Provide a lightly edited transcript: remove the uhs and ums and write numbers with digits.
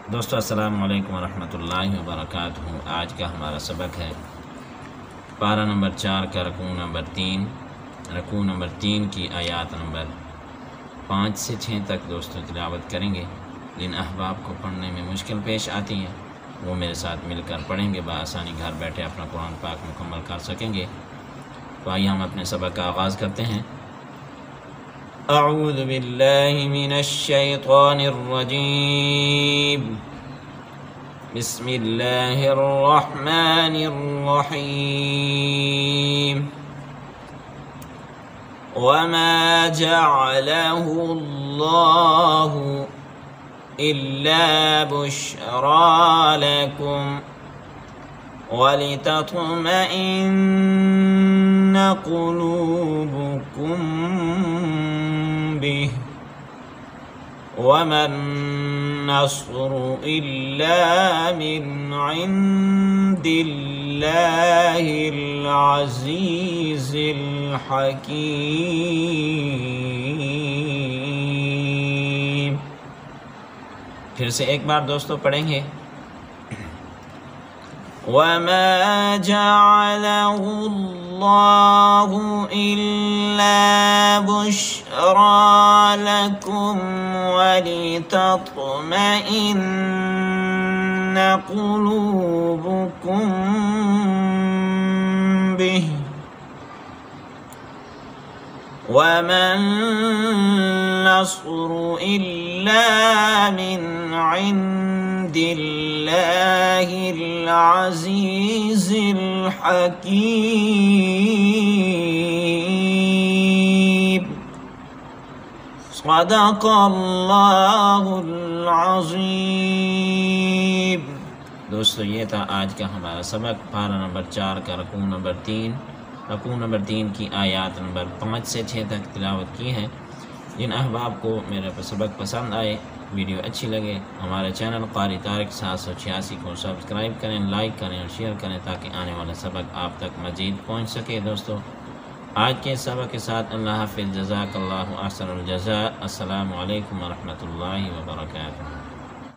दोस्तों अस्सलामु अलैकुम वरहमतुल्लाहि वबरकातुहू। आज का हमारा सबक है पारा नंबर 4 का रकू नंबर 3 की आयात नंबर 5 से 6 तक दोस्तों तिलावत करेंगे। जिन अहबाब को पढ़ने में मुश्किल पेश आती है वो मेरे साथ मिलकर पढ़ेंगे, बआसानी घर बैठे अपना कुरान पाक मुकम्मल कर सकेंगे। तो आइए हम अपने सबक का आगाज़ करते हैं। अऊज़ु बिल्लाहि मिनश शैतानिर रजीम। बिस्मिल्लाहिर रहमानिर रहीम। वमा जअलहु अल्लाहु इल्ला बुश्रा लकुम वलितत्मइन्न क़ुलूबुकुम बिह वमन नस्रु इल्ला मिन इंदिल्लाहिल अज़ीज़िल हकीम। फिर से एक बार दोस्तों पढ़ेंगे। वमा जअलहु अल्लाहु इल्ला बुश्रा लकुम वलितत्मइन्न क़ुलूबुकुम बिह वमन नस्रु इल्ला मिन इंदिल्लाहिल अज़ीज़िल हकीम। सदक़ल्लाहुल अज़ीम। दोस्तों ये था आज का हमारा सबक, पारा नंबर 4 का रकू नंबर 3 की आयात नंबर 5 से 6 तक तिलावत की है। जिन अहबाब को मेरा सबक पसंद आए, वीडियो अच्छी लगे, हमारे चैनल क़ारी तारिक 786 को सब्सक्राइब करें, लाइक करें और शेयर करें ताकि आने वाला सबक आप तक मज़ीद पहुँच सके। दोस्तों आज के सबक के साथ अल्लाह हाफ़िज़। जज़ाकल्लाहु अहसनुल जज़ा। अस्सलामु अलैकुम वरहमतुल्लाहि वबरकातुहू।